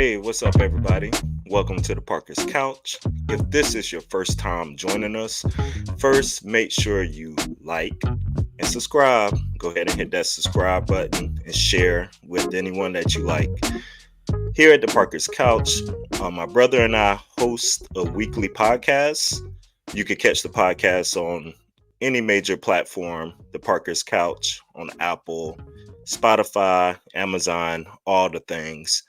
Hey, what's up, everybody? Welcome to the Parker's Couch. If this is your first time joining us, first make sure you like and subscribe. Go ahead and hit that subscribe button and share with anyone that you like. Here at the Parker's Couch, my brother and I host a weekly podcast. You can catch the podcast on any major platform, the Parker's Couch, on Apple, Spotify, Amazon, all the things.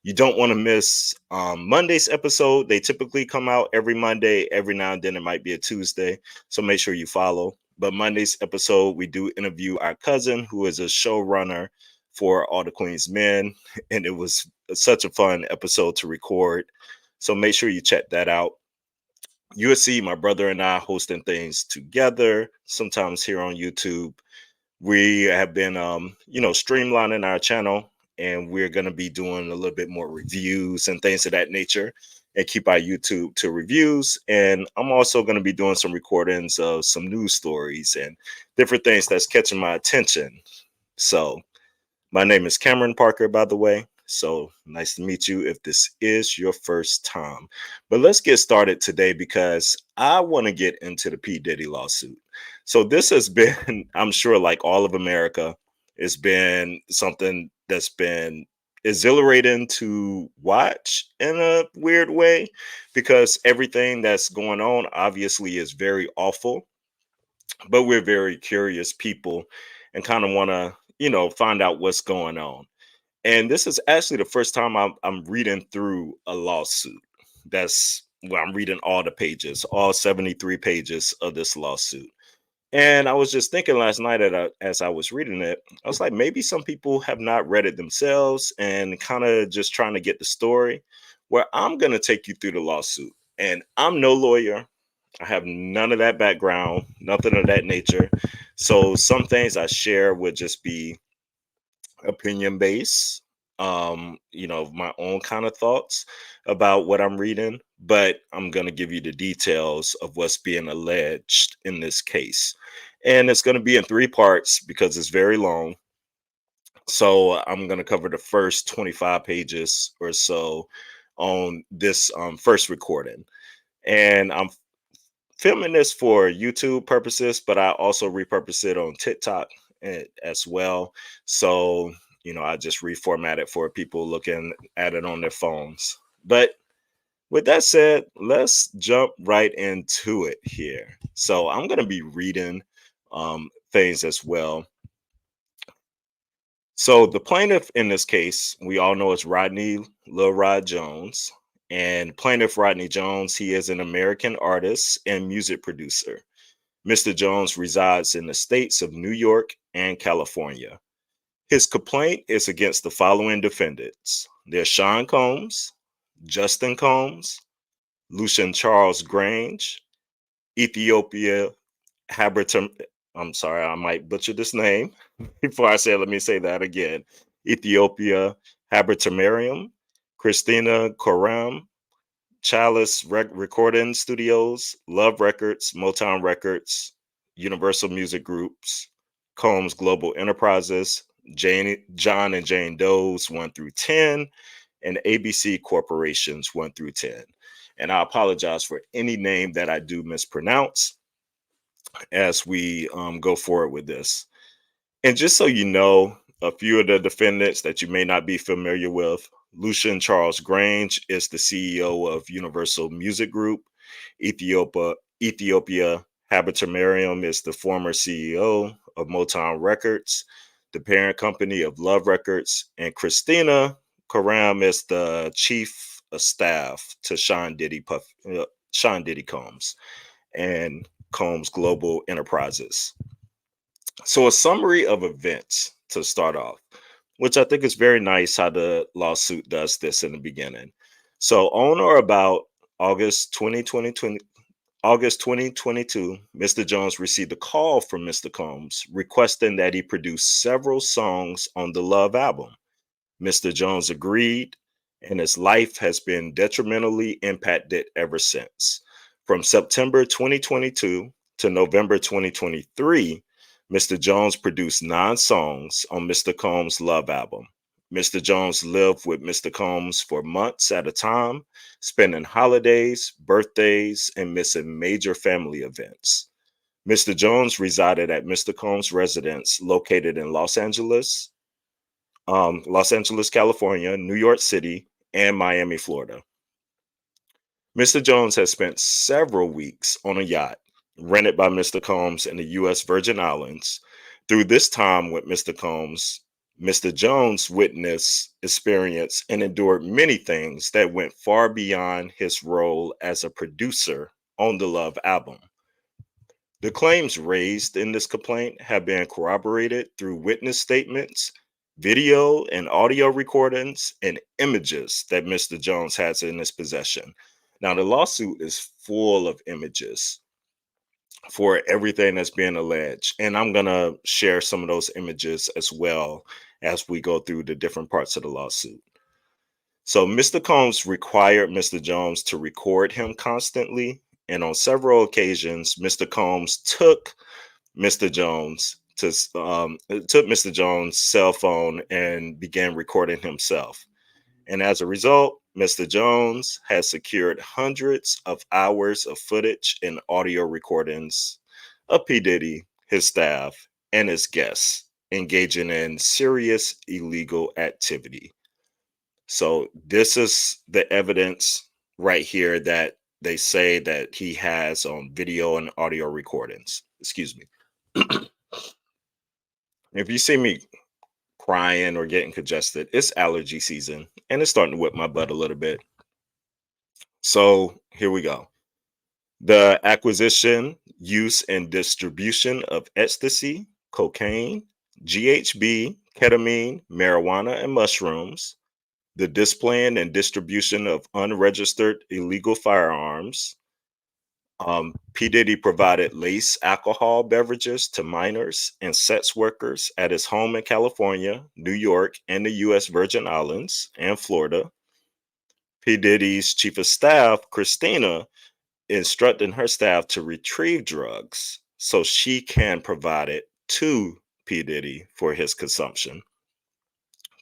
You don't want to miss Monday's episode. They typically come out every Monday. Every now and then it might be a Tuesday. So make sure you follow. But Monday's episode, we do interview our cousin, who is a showrunner for All the Queen's Men. And it was such a fun episode to record. So make sure you check that out. You'll see my brother and I hosting things together, sometimes here on YouTube. We have been, streamlining our channel, and we're going to be doing a little bit more reviews and things of that nature and keep our YouTube to reviews. And I'm also going to be doing some recordings of some news stories and different things that's catching my attention. So my name is Cameron Parker, by the way. So nice to meet you if this is your first time. But let's get started today because I want to get into the P Diddy lawsuit. So this has been, I'm sure, like all of America, it's been something that's been exhilarating to watch in a weird way because everything that's going on obviously is very awful, but we're very curious people and kind of want to, find out what's going on. And this is actually the first time I'm reading through a lawsuit. That's where I'm reading all the pages, all 73 pages of this lawsuit. And I was just thinking last night as I was reading it, I was like, maybe some people have not read it themselves and kind of just trying to get the story. Where I'm going to take you through the lawsuit. And I'm no lawyer. I have none of that background, nothing of that nature. So some things I share would just be opinion based, my own kind of thoughts about what I'm reading, but I'm going to give you the details of what's being alleged in this case. And it's going to be in three parts because it's very long. So I'm going to cover the first 25 pages or so on this first recording. And I'm filming this for YouTube purposes, but I also repurpose it on TikTok as well. So, I just reformat it for people looking at it on their phones. But with that said, let's jump right into it here. So I'm going to be reading things as well. So the plaintiff in this case, we all know is Rodney Lil Rod Jones. And plaintiff Rodney Jones, he is an American artist and music producer. Mr. Jones resides in the states of New York and California. His complaint is against the following defendants. There's Sean Combs, Justin Combs, Lucian Charles Grange, Ethiopia Habertum. I'm sorry, I might butcher this name. Before I say it, let me say that again. Ethiopia Habertamarium, Christina Koram, Chalice Recording Studios, Love Records, Motown Records, Universal Music Groups, Combs Global Enterprises, John and Jane Doe's 1 through 10, and ABC Corporations 1 through 10. And I apologize for any name that I do mispronounce as we go forward with this. And just so you know, a few of the defendants that you may not be familiar with, Lucian Charles Grange is the CEO of Universal Music Group. Ethiopia Habertamarium is the former CEO of Motown Records, the parent company of Love Records, and Christina Karam is the chief of staff to Sean Diddy Combs and Combs Global Enterprises. So a summary of events to start off, which I think is very nice how the lawsuit does this in the beginning. So on or about August 2022, Mr. Jones received a call from Mr. Combs requesting that he produce several songs on the Love album. Mr. Jones agreed, and his life has been detrimentally impacted ever since. From September 2022 to November 2023, Mr. Jones produced 9 songs on Mr. Combs' Love album. Mr. Jones lived with Mr. Combs for months at a time, spending holidays, birthdays, and missing major family events. Mr. Jones resided at Mr. Combs' residence located in Los Angeles, California, New York City, and Miami, Florida. Mr. Jones has spent several weeks on a yacht rented by Mr. Combs in the U.S. Virgin Islands. Through this time with Mr. Combs, Mr. Jones witnessed, experienced, and endured many things that went far beyond his role as a producer on the Love album. The claims raised in this complaint have been corroborated through witness statements, video and audio recordings, and images that Mr. Jones has in his possession. Now, the lawsuit is full of images for everything that's being alleged, and I'm going to share some of those images as well as we go through the different parts of the lawsuit. So, Mr. Combs required Mr. Jones to record him constantly, and on several occasions, Mr. Combs took Mr. Jones took Mr. Jones' cell phone and began recording himself. And as a result, Mr. Jones has secured hundreds of hours of footage and audio recordings of P. Diddy, his staff, and his guests engaging in serious illegal activity. So this is the evidence right here that they say that he has on video and audio recordings. Excuse me. If you see me crying or getting congested, it's allergy season and it's starting to whip my butt a little bit. So here we go. The acquisition, use, and distribution of ecstasy, cocaine, GHB, ketamine, marijuana, and mushrooms, the displaying and distribution of unregistered illegal firearms. P. Diddy provided lace alcohol beverages to minors and sex workers at his home in California, New York, and the U.S. Virgin Islands and Florida. P. Diddy's chief of staff, Christina, instructing her staff to retrieve drugs so she can provide it to P. Diddy for his consumption.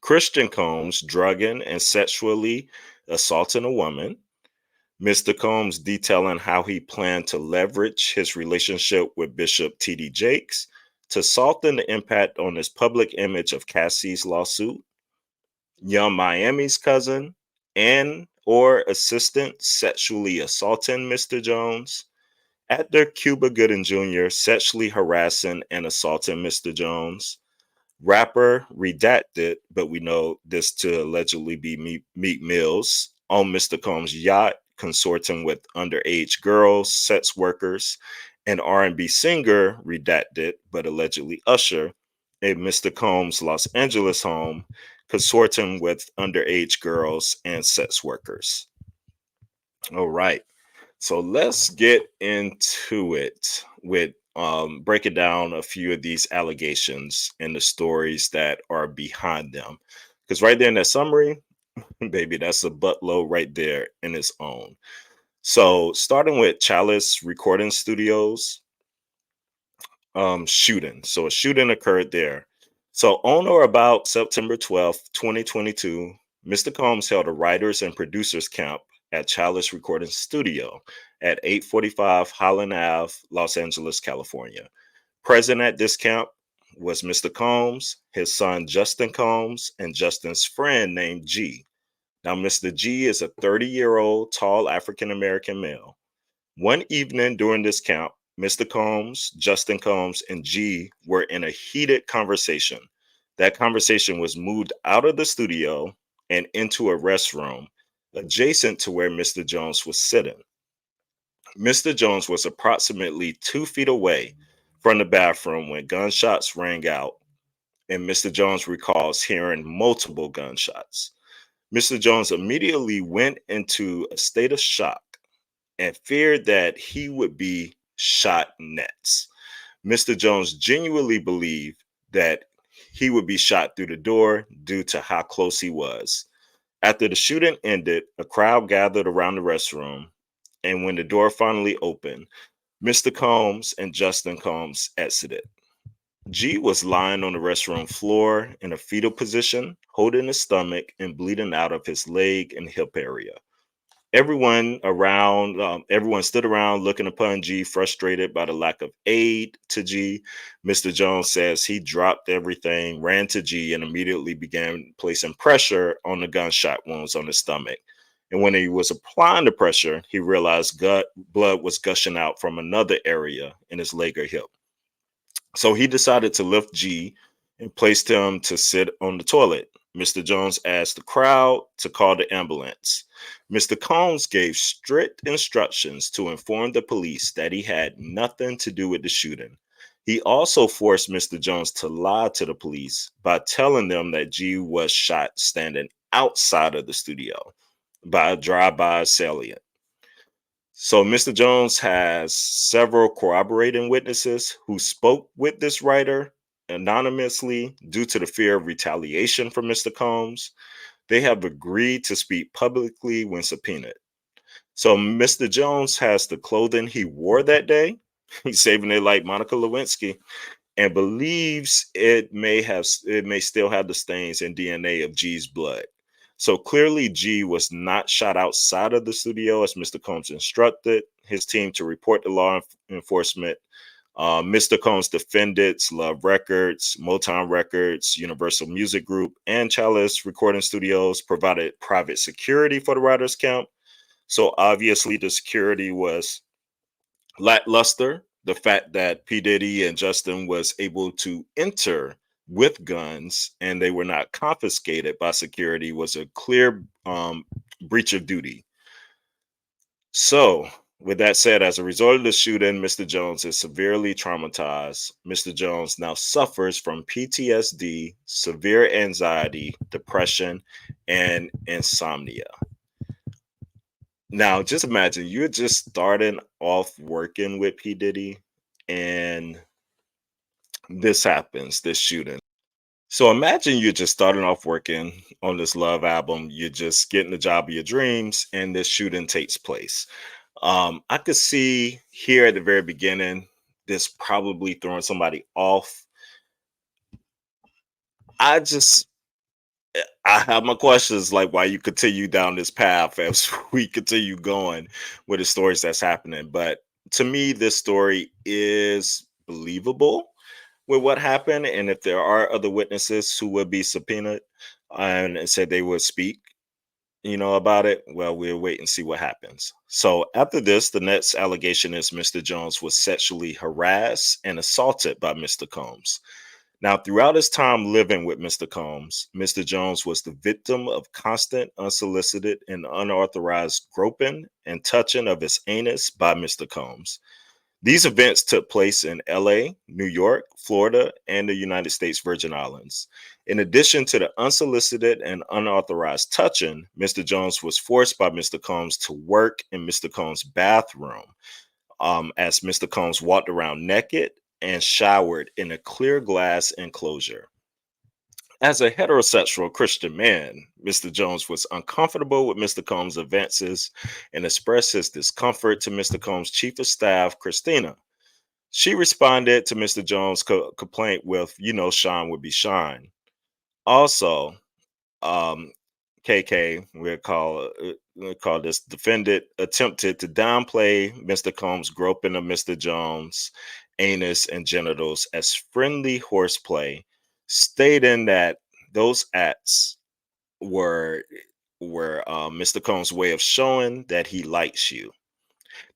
Christian Combs drugging and sexually assaulting a woman. Mr. Combs detailing how he planned to leverage his relationship with Bishop T.D. Jakes to soften the impact on his public image of Cassie's lawsuit. Young Miami's cousin and or assistant sexually assaulting Mr. Jones. Actor Cuba Gooding Jr. sexually harassing and assaulting Mr. Jones. Rapper redacted, but we know this to allegedly be Meek Mills on Mr. Combs' yacht, consorting with underage girls, sex workers, and R&B singer redacted, but allegedly Usher, in Mr. Combs' Los Angeles home, consorting with underage girls and sex workers. All right. So let's get into it with breaking down a few of these allegations and the stories that are behind them. Because right there in that summary, baby, that's a buttload right there in its own. So starting with Chalice Recording Studios shooting. So a shooting occurred there. So on or about September 12th, 2022, Mr. Combs held a writers and producers camp at Chalice Recording Studio at 845 Highland Ave, Los Angeles, California. Present at this camp was Mr. Combs, his son Justin Combs, and Justin's friend named G. Now, Mr. G is a 30-year-old tall African-American male. One evening during this camp, Mr. Combs, Justin Combs, and G were in a heated conversation. That conversation was moved out of the studio and into a restroom adjacent to where Mr. Jones was sitting. Mr. Jones was approximately 2 feet away from the bathroom when gunshots rang out, and Mr. Jones recalls hearing multiple gunshots. Mr. Jones immediately went into a state of shock and feared that he would be shot next. Mr. Jones genuinely believed that he would be shot through the door due to how close he was. After the shooting ended, a crowd gathered around the restroom, and when the door finally opened, Mr. Combs and Justin Combs exited. G was lying on the restroom floor in a fetal position, holding his stomach and bleeding out of his leg and hip area. Everyone stood around looking upon G, frustrated by the lack of aid to G. Mr. Jones says he dropped everything, ran to G, and immediately began placing pressure on the gunshot wounds on his stomach. And when he was applying the pressure, he realized blood was gushing out from another area in his leg or hip. So he decided to lift G and placed him to sit on the toilet. Mr. Jones asked the crowd to call the ambulance. Mr. Combs gave strict instructions to inform the police that he had nothing to do with the shooting. He also forced Mr. Jones to lie to the police by telling them that G was shot standing outside of the studio by a drive-by assailant. So Mr. Jones has several corroborating witnesses who spoke with this writer anonymously due to the fear of retaliation from Mr. Combs. They have agreed to speak publicly when subpoenaed. So Mr. Jones has the clothing he wore that day. He's saving it like Monica Lewinsky and believes it may still have the stains and DNA of G's blood. So clearly, G was not shot outside of the studio as Mr. Combs instructed his team to report to law enforcement. Mr. Combs' defendants, Love Records, Motown Records, Universal Music Group, and Chalice Recording Studios provided private security for the writers' camp. So obviously, the security was lackluster. The fact that P. Diddy and Justin was able to enter with guns and they were not confiscated by security was a clear breach of duty. So, with that said, as a result of the shooting, Mr. Jones is severely traumatized. Mr. Jones now suffers from PTSD, severe anxiety, depression, and insomnia. Now, just imagine you're just starting off working with P. Diddy and this happens, this shooting. So imagine you're just starting off working on this love album, you're just getting the job of your dreams, and this shooting takes place. I could see here at the very beginning, this probably throwing somebody off. I just I have my questions like why you continue down this path as we continue going with the stories that's happening. But to me, this story is believable with what happened. And if there are other witnesses who would be subpoenaed and said they would speak, about it, well, we'll wait and see what happens. So after this, the next allegation is Mr. Jones was sexually harassed and assaulted by Mr. Combs. Now, throughout his time living with Mr. Combs, Mr. Jones was the victim of constant, unsolicited, and unauthorized groping and touching of his anus by Mr. Combs. These events took place in LA, New York, Florida, and the United States Virgin Islands. In addition to the unsolicited and unauthorized touching, Mr. Jones was forced by Mr. Combs to work in Mr. Combs' bathroom as Mr. Combs walked around naked and showered in a clear glass enclosure. As a heterosexual Christian man, Mr. Jones was uncomfortable with Mr. Combs' advances and expressed his discomfort to Mr. Combs' chief of staff, Christina. She responded to Mr. Jones' complaint with, Sean would be Sean. Also, um, KK, we'll call this defendant, attempted to downplay Mr. Combs' groping of Mr. Jones' anus and genitals as friendly horseplay, stating that those acts were Mr. Combs' way of showing that he likes you.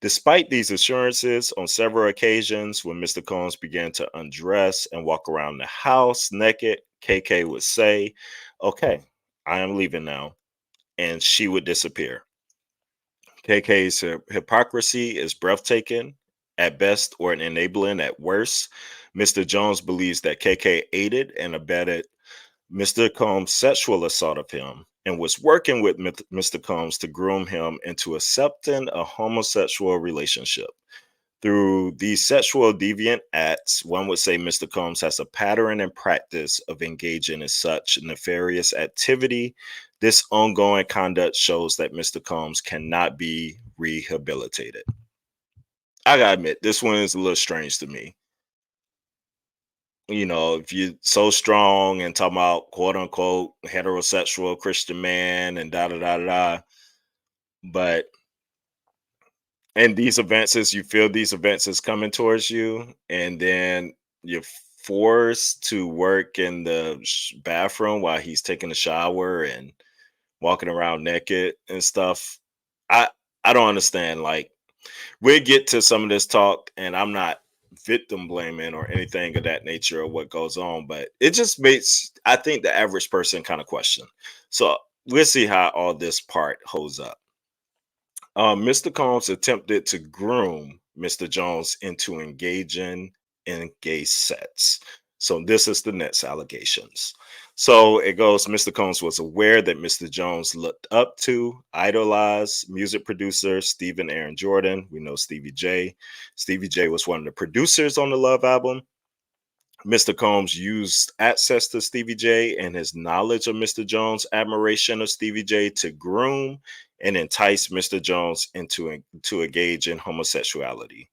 Despite these assurances, on several occasions when Mr. Combs began to undress and walk around the house naked, KK would say, "Okay, I am leaving now," and she would disappear. KK's hypocrisy is breathtaking at best or enabling at worst. Mr. Jones believes that KK aided and abetted Mr. Combs' sexual assault of him and was working with Mr. Combs to groom him into accepting a homosexual relationship. Through these sexual deviant acts, one would say Mr. Combs has a pattern and practice of engaging in such nefarious activity. This ongoing conduct shows that Mr. Combs cannot be rehabilitated. I gotta admit, this one is a little strange to me. if you're so strong and talking about quote unquote heterosexual Christian man and da da da da, da, but and these events is you feel these events is coming towards you, and then you're forced to work in the bathroom while he's taking a shower and walking around naked and stuff. I I don't understand. Like, we'll get to some of this talk, and I'm not victim blaming or anything of that nature of what goes on, but it just makes, I think, the average person kind of question. So we'll see how all this part holds up. Mr. Combs attempted to groom Mr. Jones into engaging in gay sets. So this is the next allegations. So it goes, Mr. Combs was aware that Mr. Jones looked up to, idolized music producer Stephen Aaron Jordan. We know Stevie J. Stevie J was one of the producers on the Love album. Mr. Combs used access to Stevie J and his knowledge of Mr. Jones' admiration of Stevie J to groom and entice Mr. Jones to engage in homosexuality.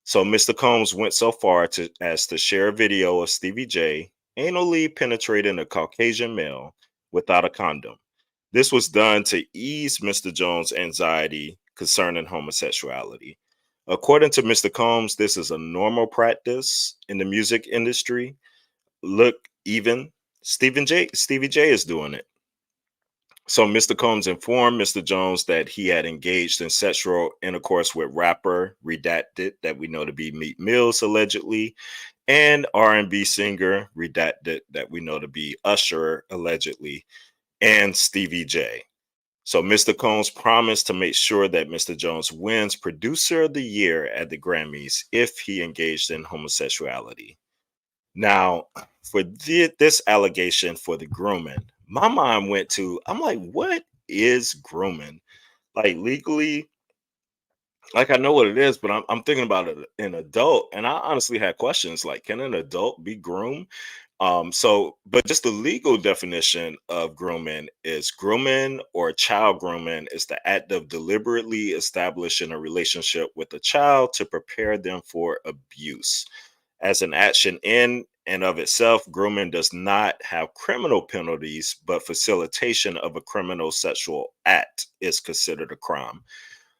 So Mr. Combs went so far as to share a video of Stevie J anally penetrating a Caucasian male without a condom. This was done to ease Mr. Jones' anxiety concerning homosexuality. According to Mr. Combs, this is a normal practice in the music industry. Look, even Stevie J is doing it. So Mr. Combs informed Mr. Jones that he had engaged in sexual intercourse with rapper Redacted, that we know to be Meek Mills allegedly, and R&B singer Redacted, that we know to be Usher allegedly, and Stevie J. So Mr. Combs promised to make sure that Mr. Jones wins Producer of the Year at the Grammys if he engaged in homosexuality. Now, for this allegation for the grooming, my mind went to, I'm like, what is grooming? Like, legally, like, I know what it is, but I'm thinking about it, an adult, and I honestly had questions like, can an adult be groomed? But just the legal definition of grooming or child grooming is the act of deliberately establishing a relationship with a child to prepare them for abuse. As an action in and of itself, grooming does not have criminal penalties, but facilitation of a criminal sexual act is considered a crime.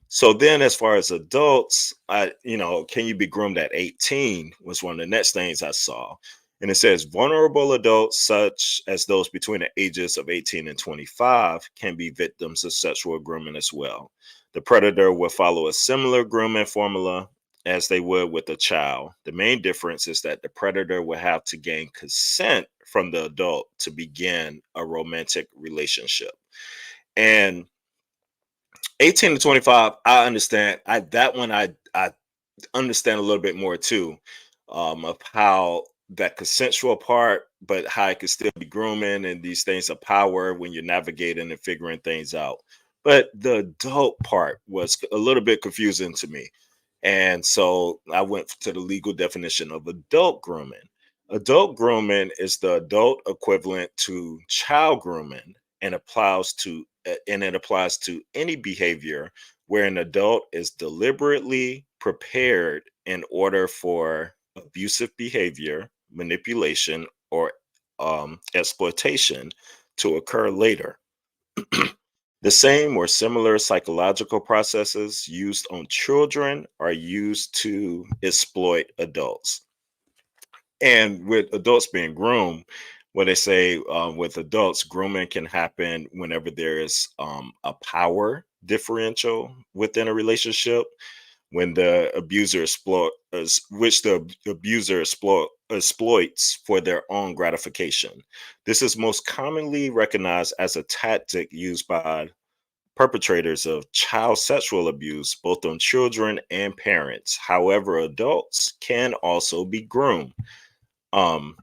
So then, as far as adults, can you be groomed at 18? Was one of the next things I saw. And it says vulnerable adults, such as those between the ages of 18 and 25, can be victims of sexual grooming as well. The predator will follow a similar grooming formula as they would with a child. The main difference is that the predator will have to gain consent from the adult to begin a romantic relationship. And 18 to 25, I understand. I understand a little bit more too, of how that consensual part, but how it could still be grooming and these things of power when you're navigating and figuring things out. But the adult part was a little bit confusing to me. And so I went to the legal definition of adult grooming. Adult grooming is the adult equivalent to child grooming and it applies to any behavior where an adult is deliberately prepared in order for abusive behavior, manipulation, or exploitation to occur later. The same or similar psychological processes used on children are used to exploit adults. And with adults being groomed, what they say, with adults, grooming can happen whenever there is a power differential within a relationship, when the abuser exploits for their own gratification. This is most commonly recognized as a tactic used by perpetrators of child sexual abuse, both on children and parents. However, adults can also be groomed. Um,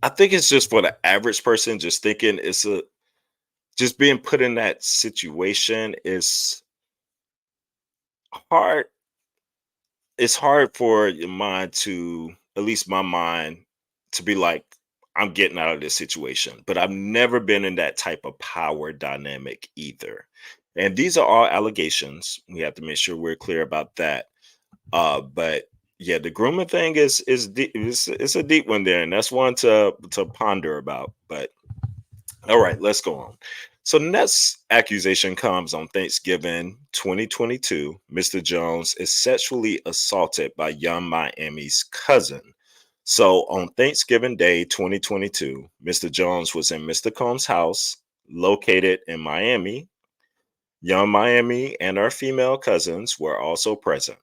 I think it's just for the average person, just thinking just being put in that situation is hard. It's hard for your mind to, at least my mind, to be like, I'm getting out of this situation. But I've never been in that type of power dynamic either. And these are all allegations. We have to make sure we're clear about that. But Yeah, the grooming thing is deep. It's a deep one there, and that's one to ponder about. But all right, let's go on. So the next accusation comes on Thanksgiving 2022. Mr. Jones is sexually assaulted by Young Miami's cousin. So on Thanksgiving Day 2022, Mr. Jones was in Mr. Combs' house located in Miami. Young Miami and her female cousins were also present.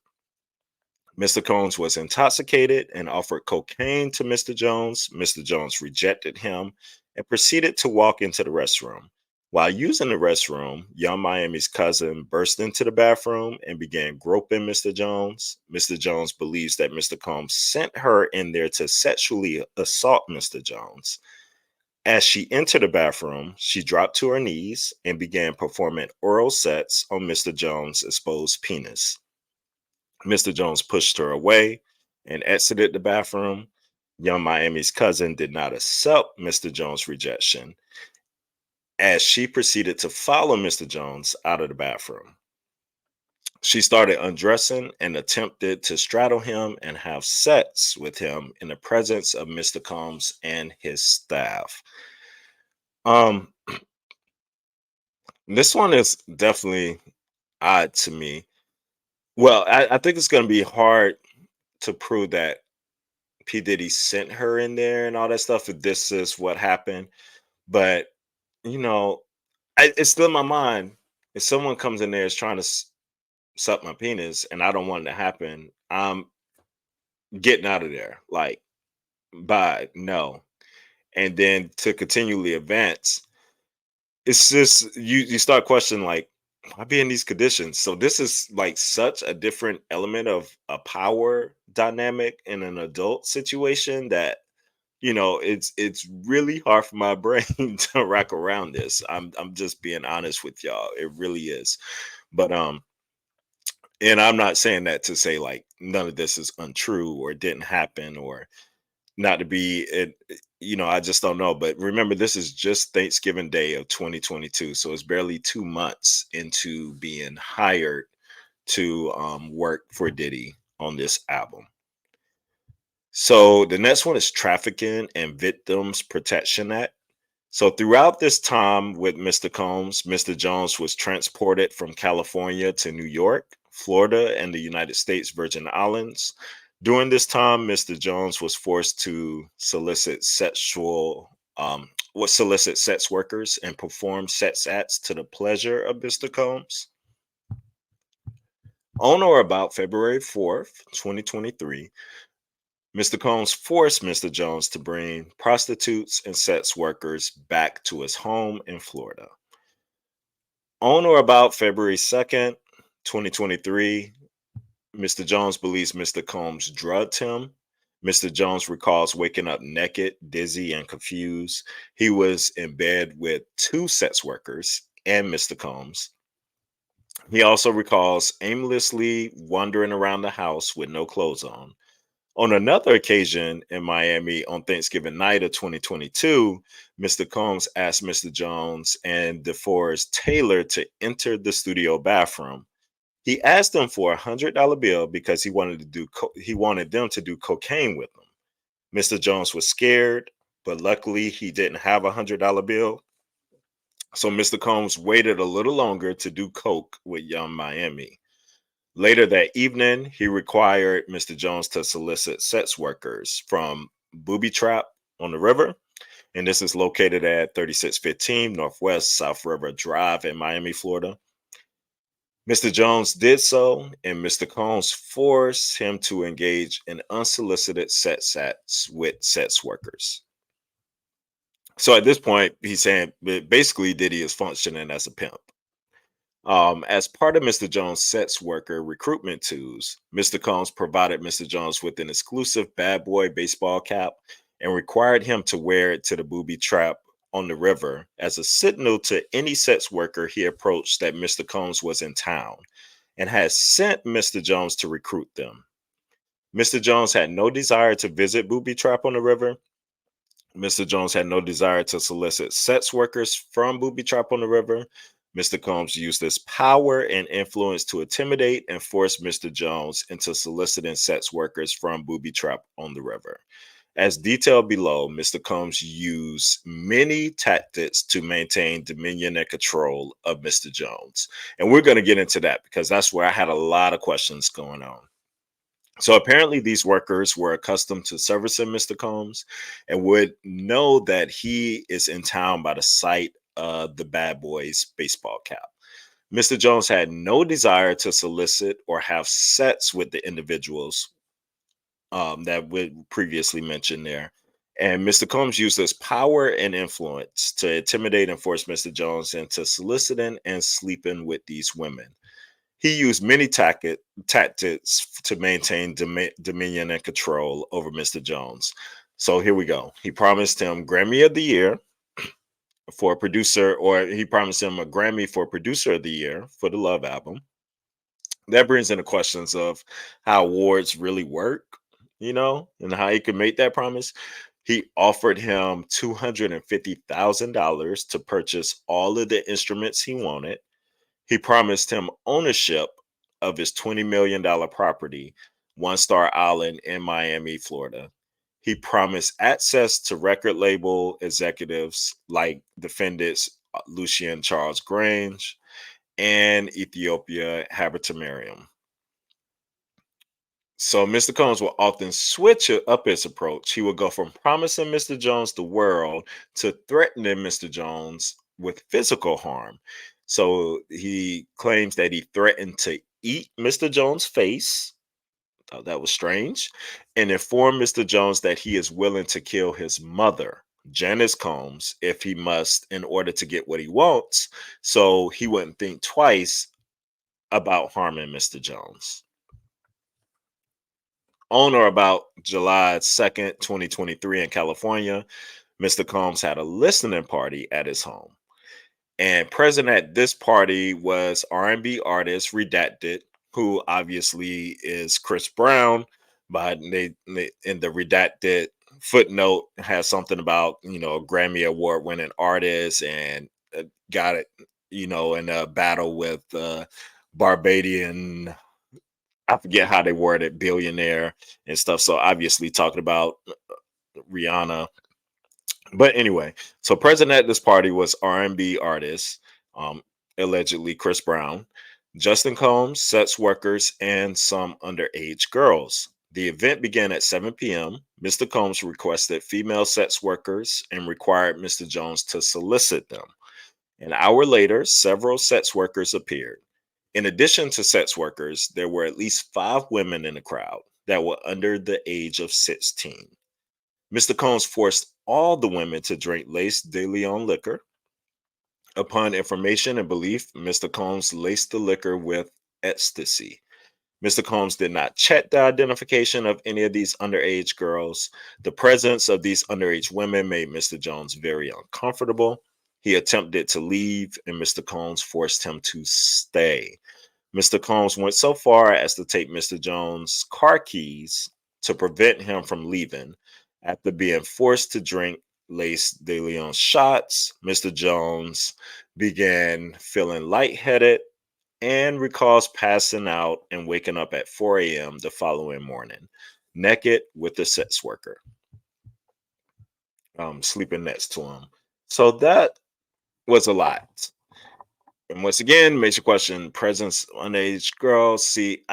Mr. Combs was intoxicated and offered cocaine to Mr. Jones. Mr. Jones rejected him and proceeded to walk into the restroom. While using the restroom, Young Miami's cousin burst into the bathroom and began groping Mr. Jones. Mr. Jones believes that Mr. Combs sent her in there to sexually assault Mr. Jones. As she entered the bathroom, she dropped to her knees and began performing oral sex on Mr. Jones' exposed penis. Mr. Jones pushed her away and exited the bathroom. Young Miami's cousin did not accept Mr. Jones' rejection as she proceeded to follow Mr. Jones out of the bathroom. She started undressing and attempted to straddle him and have sex with him in the presence of Mr. Combs and his staff. Um, this one is definitely odd to me. Well, I think it's going to be hard to prove that P Diddy sent her in there and all that stuff. If this is what happened, but you know, it's still in my mind. If someone comes in there is trying to suck my penis and I don't want it to happen, I'm getting out of there. Like, bye, no. And then to continually advance, it's just you start questioning like, why be in these conditions? So this is like such a different element of a power dynamic in an adult situation that it's really hard for my brain to wrap around this. I'm just being honest with y'all. It really is. But and I'm not saying that to say like none of this is untrue or didn't happen or not to be it. I just don't know. But remember, this is just Thanksgiving Day of 2022, so it's barely 2 months into being hired to work for Diddy on this album. So the next one is Trafficking and Victims Protection Act. So throughout this time with Mr. Combs, Mr. Jones was transported from California to New York, Florida, and the United States Virgin Islands. During this time, Mr. Jones was forced to solicit sex workers and perform sex acts to the pleasure of Mr. Combs. On or about February 4th, 2023, Mr. Combs forced Mr. Jones to bring prostitutes and sex workers back to his home in Florida. On or about February 2nd, 2023, Mr. Jones believes Mr. Combs drugged him. Mr. Jones recalls waking up naked, dizzy, and confused. He was in bed with two sex workers and Mr. Combs. He also recalls aimlessly wandering around the house with no clothes on. On another occasion in Miami on Thanksgiving night of 2022, Mr. Combs asked Mr. Jones and DeForest Taylor to enter the studio bathroom. He asked them for $100 bill because he wanted them to do cocaine with him. Mr. Jones was scared, but luckily he didn't have $100 bill. So Mr. Combs waited a little longer to do coke with Young Miami. Later that evening, he required Mr. Jones to solicit sex workers from Booby Trap on the river. And this is located at 3615 Northwest South River Drive in Miami, Florida. Mr. Jones did so, and Mr. Combs forced him to engage in unsolicited sex acts with sex workers. So at this point, he's saying basically Diddy is functioning as a pimp. As part of Mr. Jones' sex worker recruitment tools, Mr. Combs provided Mr. Jones with an exclusive bad boy baseball cap and required him to wear it to the booby trap on the river as a signal to any sex worker he approached that Mr. Combs was in town and had sent Mr. Jones to recruit them. Mr. Jones had no desire to visit booby trap on the river. Mr. Jones had no desire to solicit sex workers from booby trap on the river. Mr. Combs used his power and influence to intimidate and force Mr. Jones into soliciting sex workers from Booby Trap on the River. As detailed below, Mr. Combs used many tactics to maintain dominion and control of Mr. Jones. And we're going to get into that because that's where I had a lot of questions going on. So apparently, these workers were accustomed to servicing Mr. Combs and would know that he is in town by the sight of the bad boy's baseball cap. Mr. Jones had no desire to solicit or have sex with the individuals that we previously mentioned there. And Mr. Combs used his power and influence to intimidate and force Mr. Jones into soliciting and sleeping with these women. He used many tactics to maintain dominion and control over Mr. Jones. So here we go. He promised him Grammy of the Year for a producer, or he promised him a Grammy for producer of the year for the Love album. That brings into questions of how awards really work, and how he could make that promise. He offered him $250,000 to purchase all of the instruments he wanted. He promised him ownership of his $20 million property, One Star Island in Miami, Florida. He promised access to record label executives like Defendants Lucian Charles Grange and Ethiopia Habtemariam. So Mr. Combs will often switch up his approach. He would go from promising Mr. Jones the world to threatening Mr. Jones with physical harm. So he claims that he threatened to eat Mr. Jones' face. Thought that was strange. And inform Mr. Jones that he is willing to kill his mother, Janice Combs, if he must, in order to get what he wants. So he wouldn't think twice about harming Mr. Jones. On or about July 2nd, 2023, in California, Mr. Combs had a listening party at his home. And present at this party was R&B artist Redacted, who obviously is Chris Brown, but they in the Redacted footnote has something about, a Grammy Award winning artist and got it, in a battle with Barbadian, I forget how they worded, billionaire and stuff. So obviously talking about Rihanna. But anyway, so present at this party was R&B artist, allegedly Chris Brown, Justin Combs, sex workers, and some underage girls. The event began at 7 p.m. Mr. Combs requested female sex workers and required Mr. Jones to solicit them. An hour later, several sex workers appeared. In addition to sex workers, there were at least 5 women in the crowd that were under the age of 16. Mr. Combs forced all the women to drink Lace de Leon liquor. Upon information and belief, Mr. Combs laced the liquor with ecstasy. Mr. Combs did not check the identification of any of these underage girls. The presence of these underage women made Mr. Jones very uncomfortable. He attempted to leave, and Mr. Combs forced him to stay. Mr. Combs went so far as to take Mr. Jones' car keys to prevent him from leaving. After being forced to drink Lace de Leon shots, Mr. Jones began feeling lightheaded and recalls passing out and waking up at 4 a.m. the following morning, naked with a sex worker, sleeping next to him. So that was a lot. And once again, makes you question presence underage girls. See,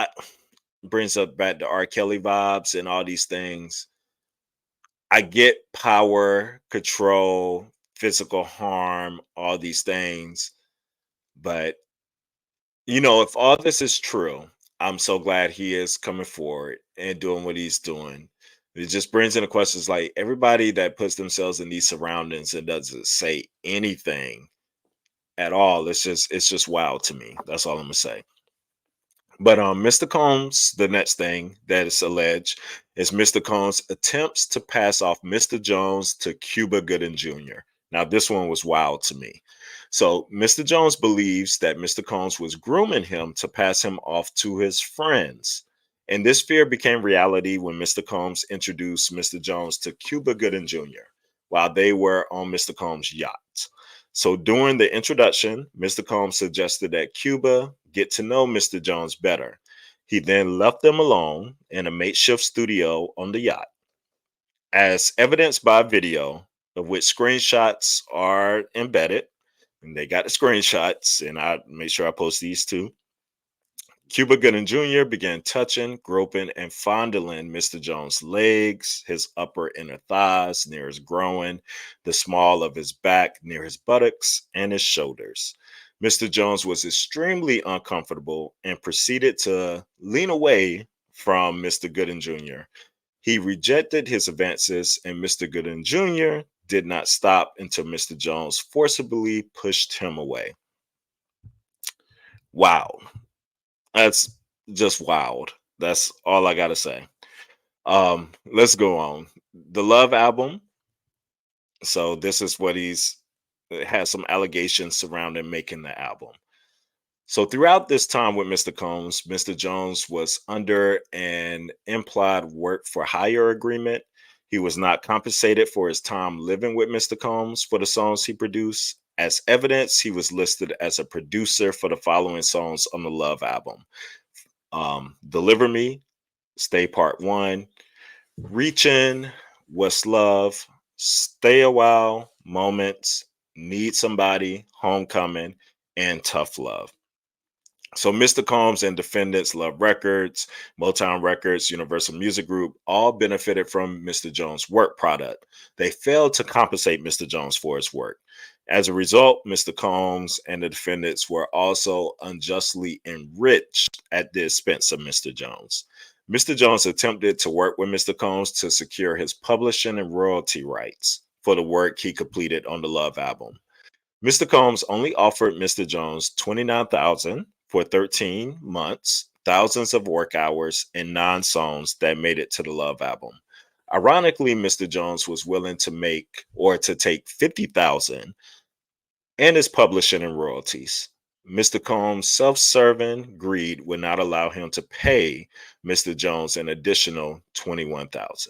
brings up back to R. Kelly vibes and all these things. I get power, control, physical harm, all these things. But, if all this is true, I'm so glad he is coming forward and doing what he's doing. It just brings into questions like everybody that puts themselves in these surroundings and doesn't say anything at all. It's just wild to me. That's all I'm gonna say. But Mr. Combs, the next thing that is alleged is Mr. Combs attempts to pass off Mr. Jones to Cuba Gooding Jr. Now, this one was wild to me. So Mr. Jones believes that Mr. Combs was grooming him to pass him off to his friends. And this fear became reality when Mr. Combs introduced Mr. Jones to Cuba Gooding Jr. while they were on Mr. Combs' yacht. So during the introduction, Mr. Combs suggested that Cuba get to know Mr. Jones better. He then left them alone in a makeshift studio on the yacht. As evidenced by video, of which screenshots are embedded, and they got the screenshots, and I made sure I post these too. Cuba Gooding Jr. began touching, groping, and fondling Mr. Jones' legs, his upper inner thighs near his groin, the small of his back near his buttocks, and his shoulders. Mr. Jones was extremely uncomfortable and proceeded to lean away from Mr. Gooding Jr. He rejected his advances, and Mr. Gooding Jr. did not stop until Mr. Jones forcibly pushed him away. Wow. That's just wild. That's all I gotta say. Let's go on. The Love album. So this is what he's it has some allegations surrounding making the album. So throughout this time with Mr. Combs, Mr. Jones was under an implied work for hire agreement. He was not compensated for his time living with Mr. Combs for the songs he produced. As evidence, he was listed as a producer for the following songs on the Love album: Deliver Me, Stay Part One, Reaching, What's Love, Stay a While, Moments, Need Somebody, Homecoming, and Tough Love. So Mr. Combs and Defendants, Love Records, Motown Records, Universal Music Group all benefited from Mr. Jones' work product. They failed to compensate Mr. Jones for his work. As a result, Mr. Combs and the defendants were also unjustly enriched at the expense of Mr. Jones. Mr. Jones attempted to work with Mr. Combs to secure his publishing and royalty rights for the work he completed on the Love album. Mr. Combs only offered Mr. Jones $29,000 for 13 months, thousands of work hours, and 9 songs that made it to the Love album. Ironically, Mr. Jones was willing to make or to take $50,000 and his publishing and royalties. Mr. Combs' self-serving greed would not allow him to pay Mr. Jones an additional $21,000.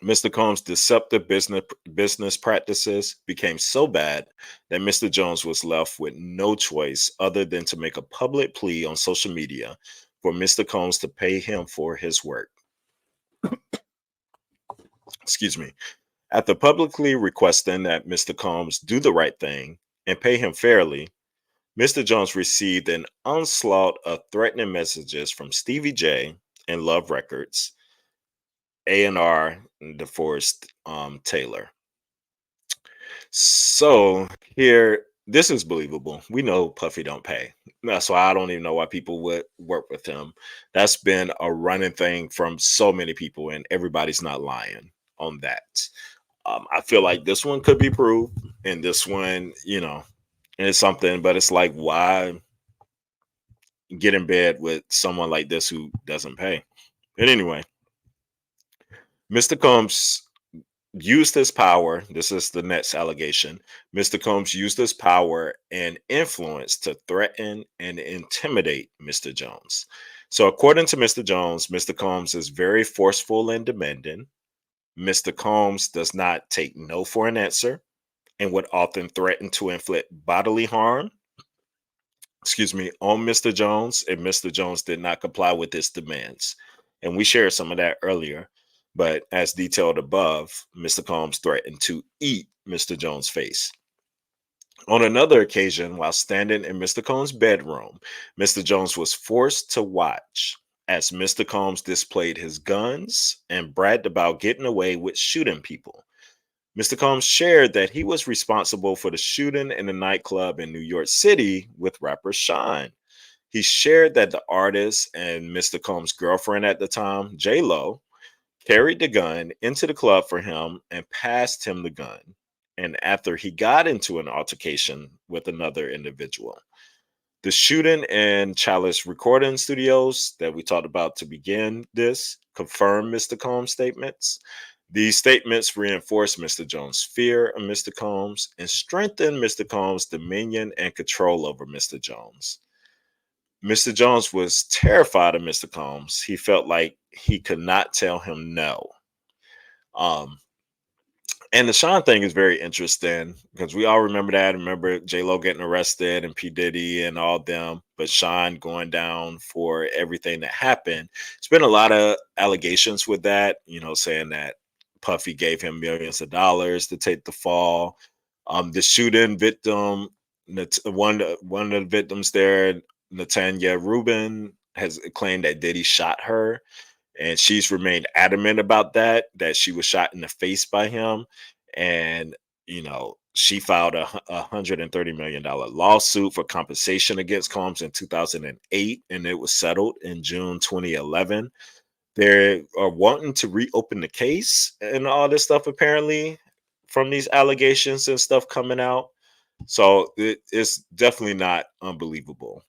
Mr. Combs' deceptive business practices became so bad that Mr. Jones was left with no choice other than to make a public plea on social media for Mr. Combs to pay him for his work. Excuse me. After publicly requesting that Mr. Combs do the right thing and pay him fairly, Mr. Jones received an onslaught of threatening messages from Stevie J and Love Records, A&R, DeForest Taylor. So here, this is believable. We know Puffy don't pay. That's why I don't even know why people would work with him. That's been a running thing from so many people, and everybody's not lying on that. I feel like this one could be proved, and this one, is something, but it's like, why get in bed with someone like this who doesn't pay? But anyway, Mr. Combs used his power. This is the next allegation. Mr. Combs used his power and influence to threaten and intimidate Mr. Jones. So, according to Mr. Jones, Mr. Combs is very forceful and demanding. Mr. Combs does not take no for an answer and would often threaten to inflict bodily harm, on Mr. Jones if Mr. Jones did not comply with his demands. And we shared some of that earlier. But as detailed above, Mr. Combs threatened to eat Mr. Jones' face. On another occasion, while standing in Mr. Combs' bedroom, Mr. Jones was forced to watch as Mr. Combs displayed his guns and bragged about getting away with shooting people. Mr. Combs shared that he was responsible for the shooting in a nightclub in New York City with rapper Sean. He shared that the artist and Mr. Combs' girlfriend at the time, J-Lo, carried the gun into the club for him and passed him the gun. And after he got into an altercation with another individual. The shooting in Chalice Recording Studios that we talked about to begin this confirmed Mr. Combs' statements. These statements reinforce Mr. Jones' fear of Mr. Combs and strengthen Mr. Combs' dominion and control over Mr. Jones. Mr. Jones was terrified of Mr. Combs. He felt like he could not tell him no. And the Sean thing is very interesting because we all remember that. Remember J Lo getting arrested and P Diddy and all them, but Sean going down for everything that happened. It's been a lot of allegations with that. Saying that Puffy gave him millions of dollars to take the fall. The shooting victim, one of the victims there, Natanya Rubin, has claimed that Diddy shot her, and she's remained adamant about that she was shot in the face by him. And she filed $130 million lawsuit for compensation against Combs in 2008, and it was settled in June 2011. They are wanting to reopen the case and all this stuff, apparently, from these allegations and stuff coming out. So it's definitely not unbelievable,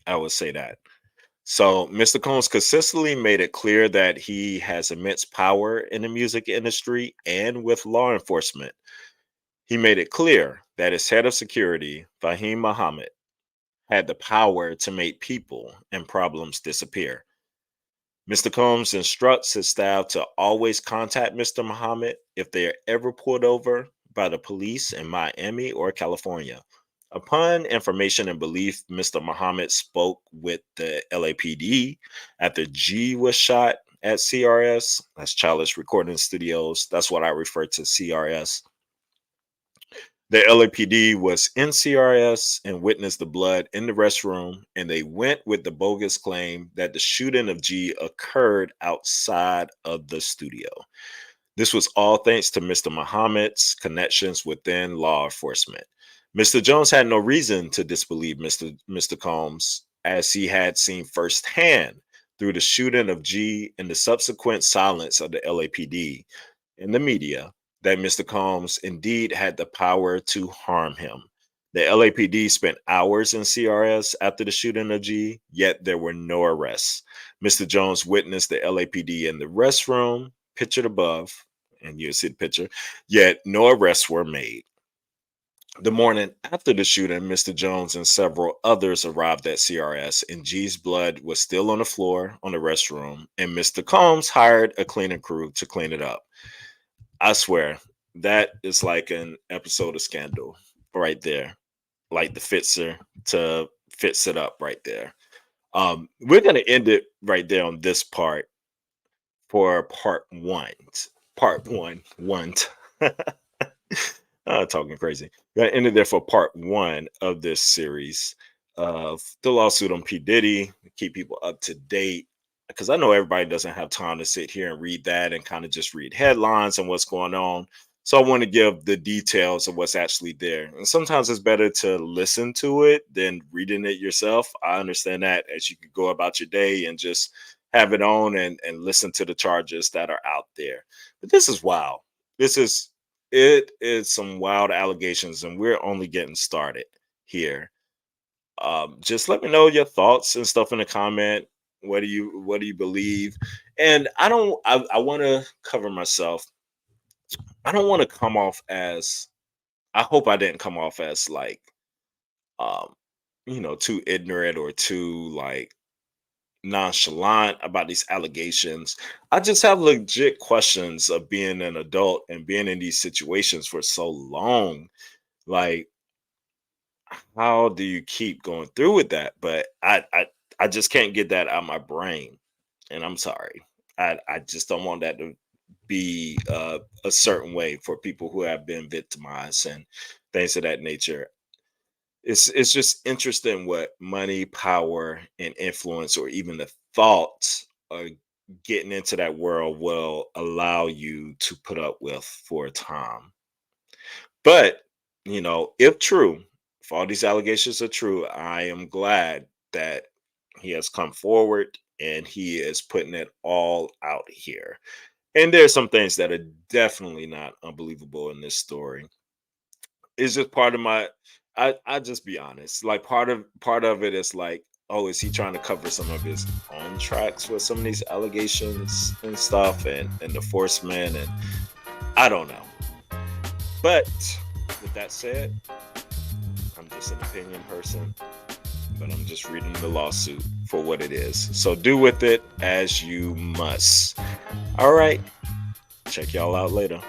I would say that. So Mr. Combs consistently made it clear that he has immense power in the music industry and with law enforcement. He made it clear that his head of security, Fahim Muhammad, had the power to make people and problems disappear. Mr. Combs instructs his staff to always contact Mr. Muhammad if they are ever pulled over by the police in Miami or California. Upon information and belief, Mr. Muhammad spoke with the LAPD after G was shot at CRS. That's Childish Recording Studios. That's what I refer to CRS. The LAPD was in CRS and witnessed the blood in the restroom, and they went with the bogus claim that the shooting of G occurred outside of the studio. This was all thanks to Mr. Muhammad's connections within law enforcement. Mr. Jones had no reason to disbelieve Mr. Combs, as he had seen firsthand through the shooting of G and the subsequent silence of the LAPD and the media that Mr. Combs indeed had the power to harm him. The LAPD spent hours in CRS after the shooting of G, yet there were no arrests. Mr. Jones witnessed the LAPD in the restroom, pictured above, and you see the picture, yet no arrests were made. The morning after the shooting, Mr. Jones and several others arrived at CRS, and G's blood was still on the floor on the restroom, and Mr. Combs hired a cleaning crew to clean it up. I swear, that is like an episode of Scandal right there. Like the fixer to fix it up right there. We're gonna end it right there on this part for part one. Part one. Talking crazy. Gonna end it there for part one of this series of the lawsuit on P. Diddy. Keep people up to date, because I know everybody doesn't have time to sit here and read that and kind of just read headlines and what's going on. So I want to give the details of what's actually there. And sometimes it's better to listen to it than reading it yourself. I understand that, as you could go about your day and just have it on and listen to the charges that are out there. But this is wild. It is some wild allegations, and we're only getting started here. Just let me know your thoughts and stuff in the comment. What do you believe? And I want to cover myself. I don't want to come off as, I hope I didn't come off as like um too ignorant or too like nonchalant about these allegations. I just have legit questions of being an adult and being in these situations for so long. Like, how do you keep going through with that? But I just can't get that out of my brain. And I'm sorry. I just don't want that to be a certain way for people who have been victimized and things of that nature. It's just interesting what money, power, and influence, or even the thoughts of getting into that world, will allow you to put up with for a time. But if true, if all these allegations are true, I am glad that he has come forward and he is putting it all out here. And there's some things that are definitely not unbelievable in this story. It's just part of my, I just be honest. Like, part of it is like, oh, is he trying to cover some of his own tracks with some of these allegations and stuff, and enforcement, and I don't know. But with that said, I'm just an opinion person, but I'm just reading the lawsuit for what it is. So do with it as you must. All right. Check y'all out later.